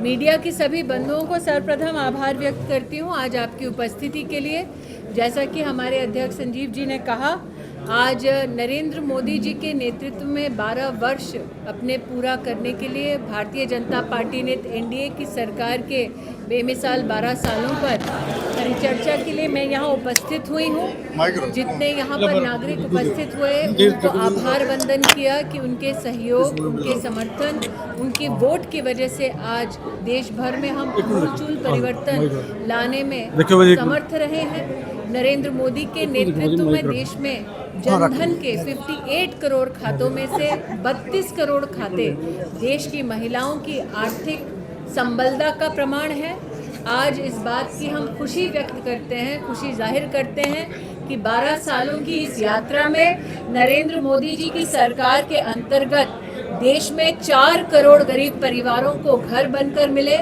Media की सभी बंधुओं को सर्वप्रथम आभार व्यक्त करती हूँ आज आपकी उपस्थिति के लिए। जैसा कि हमारे अध्यक्ष संजीव जी ने कहा, आज नरेंद्र मोदी जी के नेतृत्व में 12 वर्ष अपने पूरा करने के लिए भारतीय जनता पार्टी ने एनडीए की सरकार के बेमिसाल 12 सालों पर परिचर्चा के लिए मैं यहाँ उपस्थित हुई हूँ। जितने यहाँ पर नागरिक उपस्थित हुए उनको आभार वंदन किया कि उनके सहयोग, उनके समर्थन, उनकी वोट की वजह से आज देश भर में हम आमूलचूल परिवर्तन लाने में समर्थ रहे हैं। नरेंद्र मोदी के नेतृत्व में देश में जनधन के 58 करोड़ खातों में से 32 करोड़ खाते देश की महिलाओं की आर्थिक संबलता का प्रमाण है। आज इस बात की हम खुशी व्यक्त करते हैं, खुशी जाहिर करते हैं कि 12 सालों की इस यात्रा में नरेंद्र मोदी जी की सरकार के अंतर्गत देश में 4 करोड़ गरीब परिवारों को घर बनकर मिले,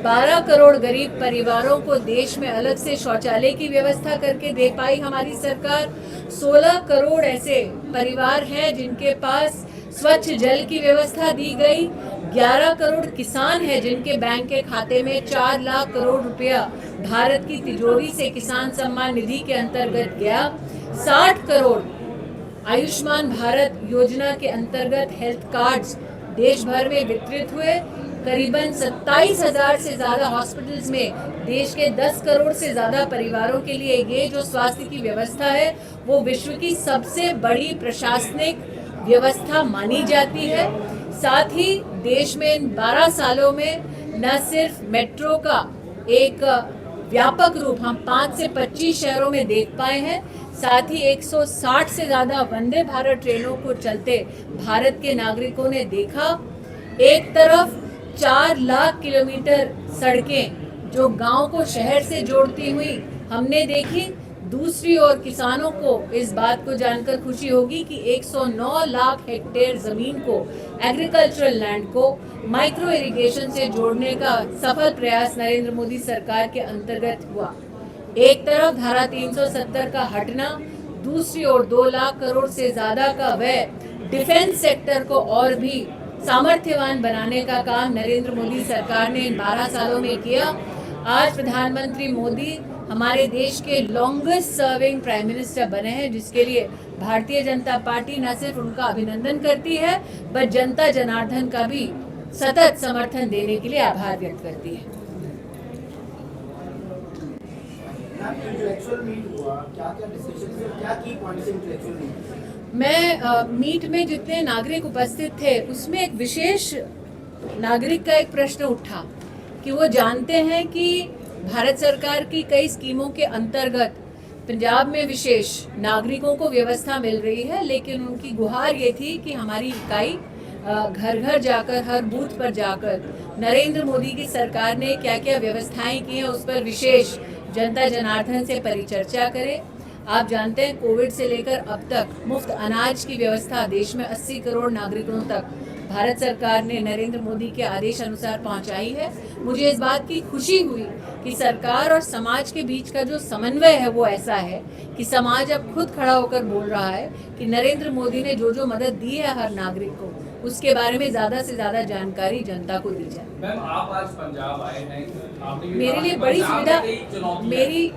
12 करोड़ गरीब परिवारों को देश में अलग से शौचालय की व्यवस्था करके दे पाई हमारी सरकार। 16 करोड़ ऐसे परिवार हैं जिनके पास स्वच्छ जल की व्यवस्था दी गई। 11 करोड़ किसान हैं जिनके बैंक के खाते में 4 लाख करोड़ रुपया भारत की तिजोरी से किसान सम्मान निधि के अंतर्गत गया। 60 करोड़ आयुष्मान भारत योजना के अंतर्गत हेल्थ कार्ड्स देश भर में वितरित हुए। करीबन 27,000 से ज़्यादा हॉस्पिटल्स में देश के 10 करोड़ से ज़्यादा परिवारों के लिए ये जो स्वास्थ्य की व्यवस्था है वो विश्व की सबसे बड़ी प्रशासनिक व्यवस्था मानी जाती है। साथ ही देश में इन 12 सालों में न सिर्फ मेट्रो का एक व्यापक रूप हम 5 से 25 शहरों में देख पाए हैं, साथ ही 160 से ज़्यादा वंदे भारत ट्रेनों को चलते भारत के नागरिकों ने देखा। एक तरफ 4 लाख किलोमीटर सड़कें जो गांव को शहर से जोड़ती हुई हमने देखी, दूसरी ओर किसानों को इस बात को जानकर खुशी होगी कि 109 लाख हेक्टेयर जमीन को, एग्रीकल्चरल लैंड को माइक्रो इरिगेशन से जोड़ने का सफल प्रयास नरेंद्र मोदी सरकार के अंतर्गत हुआ। एक तरफ धारा 370 का हटना, दूसरी ओर 2 लाख करोड़ से ज्यादा का व्यय डिफेंस सेक्टर को और भी सामर्थ्यवान बनाने का काम नरेंद्र मोदी सरकार ने इन 12 सालों में किया। आज प्रधानमंत्री मोदी हमारे देश के लॉन्गेस्ट सर्विंग प्राइम मिनिस्टर बने हैं, जिसके लिए भारतीय जनता पार्टी न सिर्फ उनका अभिनंदन करती है बल्कि जनता जनार्दन का भी सतत समर्थन देने के लिए आभार व्यक्त करती है। मैं मीट में जितने नागरिक उपस्थित थे उसमें एक विशेष नागरिक का एक प्रश्न उठा कि वो जानते हैं कि भारत सरकार की कई स्कीमों के अंतर्गत पंजाब में विशेष नागरिकों को व्यवस्था मिल रही है, लेकिन उनकी गुहार ये थी कि हमारी इकाई घर घर जाकर, हर बूथ पर जाकर नरेंद्र मोदी की सरकार ने क्या क्या व्यवस्थाएं की हैं उस पर विशेष जनता जनार्दन से परिचर्चा करें। आप जानते हैं कोविड से लेकर अब तक मुफ्त अनाज की व्यवस्था देश में 80 करोड़ नागरिकों तक भारत सरकार ने नरेंद्र मोदी के आदेश अनुसार पहुंचाई है। मुझे इस बात की खुशी हुई कि सरकार और समाज के बीच का जो समन्वय है वो ऐसा है कि समाज अब खुद खड़ा होकर बोल रहा है कि नरेंद्र मोदी ने जो जो मदद दी है हर नागरिक को, उसके बारे में ज़्यादा से ज़्यादा जानकारी जनता को दी जाए। मैम, आप आज पंजाब आए हैं, मेरे लिए बड़ी सुविधा,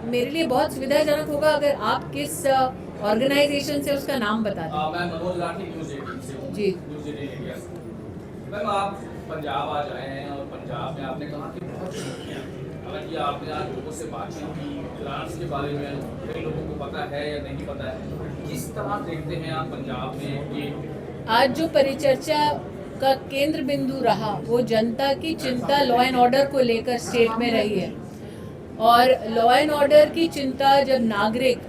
मेरे लिए बहुत सुविधाजनक होगा अगर आप किस ऑर्गेनाइजेशन से उसका नाम बता दें। मैं मनोज राठी न्यूज़ 18 से हूं। जी। न्यूज़ 18 इंडिया से। मैम, आप पंजाब आज आए हैं और पंजाब में आपने कहा कि बहुत चुनौतियां, हालांकि आपने आज लोगों से बातचीत की, ग्रांट्स के बारे में कई लोगों को पता है या नहीं पता है, किस तरह देखते हैं आप पंजाब में ये? आज जो परिचर्चा का केंद्र बिंदु रहा वो जनता की चिंता लॉ एंड ऑर्डर को लेकर स्टेट में रही है, और लॉ एंड ऑर्डर की चिंता जब नागरिक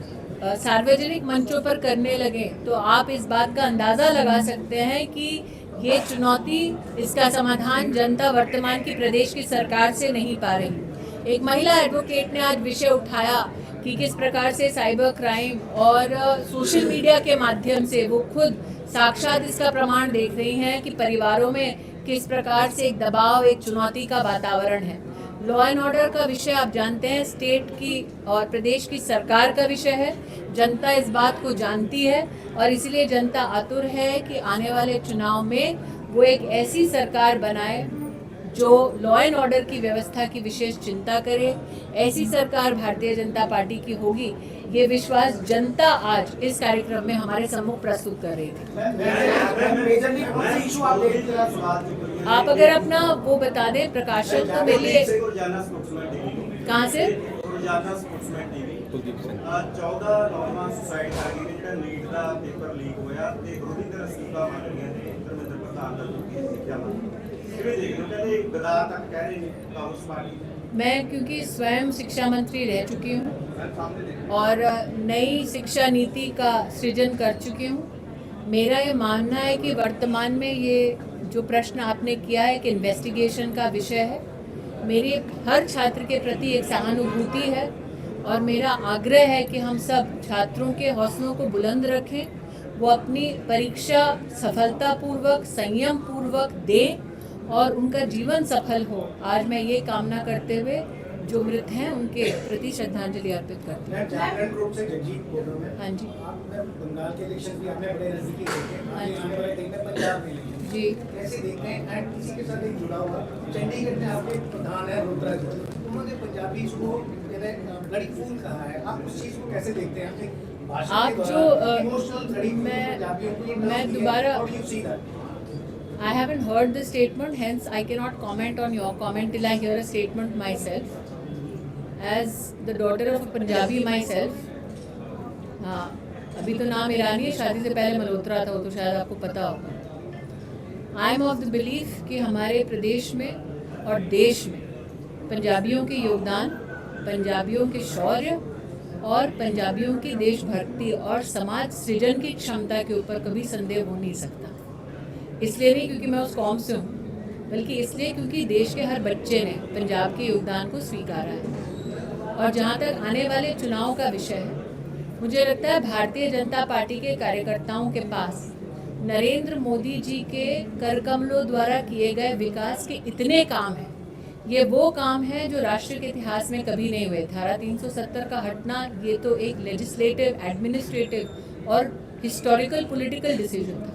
सार्वजनिक मंचों पर करने लगे तो आप इस बात का अंदाज़ा लगा सकते हैं कि ये चुनौती, इसका समाधान जनता वर्तमान की प्रदेश की सरकार से नहीं पा रही। एक महिला एडवोकेट ने आज विषय उठाया कि किस प्रकार से साइबर क्राइम और सोशल मीडिया के माध्यम से वो खुद साक्षात इसका प्रमाण देख रही हैं कि परिवारों में किस प्रकार से एक दबाव, एक चुनौती का वातावरण है। लॉ एंड ऑर्डर का विषय आप जानते हैं स्टेट की और प्रदेश की सरकार का विषय है। जनता इस बात को जानती है और इसलिए जनता आतुर है कि आने वाले चुनाव में वो एक ऐसी सरकार बनाए जो लॉ एंड ऑर्डर की व्यवस्था की विशेष चिंता करे। ऐसी सरकार भारतीय जनता पार्टी की होगी, ये विश्वास जनता आज इस कार्यक्रम में हमारे सम्मुख प्रस्तुत कर रही थी। आप अगर अपना वो बता दें प्रकाशन, तो मेरे लिए कहाँ से 14 ਨੌਜਵਾਨ ਸੁਸਾਇਡ ਕਰ ਗਏ ਨੇ ਜਿਹੜਾ ਨੀਟ ਦਾ ਪੇਪਰ ਲੀਕ ਹੋਇਆ ਤੇ ਵਿਰੋਧੀ ਧਿਰ ਅਸਤੀਫਾ ਮੰਗ ਰਹੀਆਂ ਨੇ ਧਰਮਿੰਦਰ ਪ੍ਰਧਾਨ ਦਾ ਜੋ ਕਿ ਸਿੱਖਿਆ ਮੰਤਰੀ ਕਿਵੇਂ ਦੇਖਦੇ ਹੋ ਕਹਿੰਦੇ ਗਦਾ ਤੱਕ ਕਹਿ ਰਹੇ ਨੇ ਕਾਂਗਰਸ ਪਾਰਟੀ। मैं क्योंकि स्वयं शिक्षा मंत्री रह चुकी हूँ और नई शिक्षा नीति का सृजन कर चुकी हूँ। मेरा ये मानना है कि वर्तमान में ये जो प्रश्न आपने किया है कि इन्वेस्टिगेशन का विषय है, मेरी हर छात्र के प्रति एक सहानुभूति है और मेरा आग्रह है कि हम सब छात्रों के हौसलों को बुलंद रखें, वो अपनी परीक्षा सफलतापूर्वक संयम पूर्वक दें और उनका जीवन सफल हो। आज मैं ये कामना करते हुए जो मृत हैं उनके प्रति श्रद्धांजलि अर्पित करती हूँ। मैं जागरण ग्रुप से जगजीत बोल रहा हूँ मैं। हाँ जी। आप बंगाल के इलेक्शन भी आपने बड़े नजदीकी देखे, हाँ जी। आने वाले दिन में पंजाब में इलेक्शन जी। कैसे देखते हैं। एंड इसी के साथ एक जुड़ा हुआ चंडीगढ़ में आपके प्रधान है रुद्रा जी, उन्होंने पंजाबी को लड़ी फूल कहा है, आप उस चीज को कैसे देखते हैं। अपने भाषण आप के जो दौरान इमोशनल लड़ी फूल पंजाबियों को मैं दोबारा how do you see that. I haven't heard the statement, hence I cannot comment on your comment till I hear a statement myself. As the daughter of a Punjabi myself, हाँ, अभी तो नाम ईरानी है, शादी से पहले मल्होत्रा था, वो तो शायद आपको पता होगा। I am of the belief कि हमारे प्रदेश में और देश में पंजाबियों के योगदान, पंजाबियों के शौर्य और पंजाबियों की देशभक्ति और समाज सृजन की क्षमता के ऊपर कभी संदेह हो नहीं सकता। इसलिए नहीं क्योंकि मैं उस कौम से हूँ, बल्कि इसलिए क्योंकि देश के हर बच्चे ने पंजाब के योगदान को स्वीकारा है। और जहाँ तक आने वाले चुनाव का विषय है, मुझे लगता है भारतीय जनता पार्टी के कार्यकर्ताओं के पास नरेंद्र मोदी जी के कर कमलों द्वारा किए गए विकास के इतने काम हैं। ये वो काम है जो राष्ट्र के इतिहास में कभी नहीं हुए। धारा 370 का हटना ये तो एक लेजिस्लेटिव, एडमिनिस्ट्रेटिव और हिस्टोरिकल पॉलिटिकल डिसीजन था,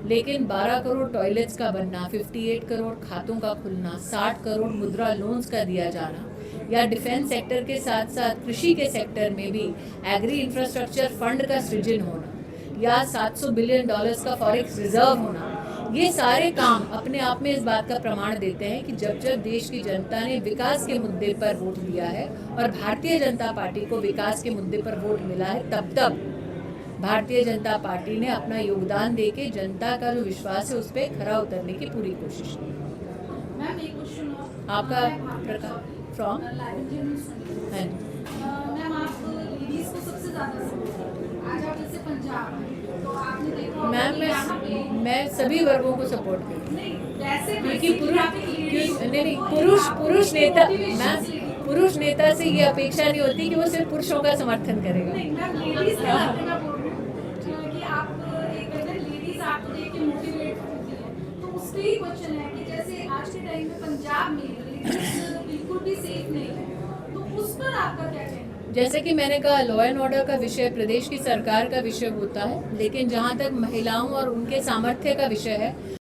लेकिन 12 करोड़ टॉयलेट्स का बनना, 58 करोड़ खातों का खुलना, 60 करोड़ मुद्रा लोन्स का दिया जाना, या डिफेंस सेक्टर के साथ साथ कृषि के सेक्टर में भी एग्री इंफ्रास्ट्रक्चर फंड का सृजन होना, या $700 बिलियन का फॉरेक्स रिजर्व होना, ये सारे काम अपने आप में इस बात का प्रमाण देते हैं कि जब जब देश की जनता ने विकास के मुद्दे पर वोट दिया है और भारतीय जनता पार्टी को विकास के मुद्दे पर वोट मिला है, तब तब भारतीय जनता पार्टी ने अपना योगदान देके जनता का जो विश्वास है उस पर खरा उतरने की पूरी कोशिश की। मैम एक क्वेश्चन और आपका प्रकार फ्रॉम हाँ हाँ मैम, आप लेडीज को सबसे ज्यादा सपोर्ट करते हैं। आज आप जैसे पंजाब में, तो आपने देखा होगा मैम, कि यहाँ पे मैं सभी वर्गों को सपोर्ट करती हूँ, नहीं जैसे क्योंकि पुरुष नेता, मैम, पुरुष नेता से ये अपेक्षा नहीं होती कि वो सिर्फ पुरुषों का समर्थन करेगा। नहीं मैम, लेडीज के बारे में मैं बोल रही हूँ कि आप एक कहते हैं लेडीज आपको देख के मोटिवेट होती है, तो उसके ही क्वेश्चन है कि जैसे आज के टाइम में पंजाब में लेडीज बिल्कुल भी सेफ नहीं है, तो उस पर आपका क्या कहना है। जैसे कि मैंने कहा, लॉ एंड ऑर्डर का विषय प्रदेश की सरकार का विषय होता है, लेकिन जहाँ तक महिलाओं और उनके सामर्थ्य का विषय है,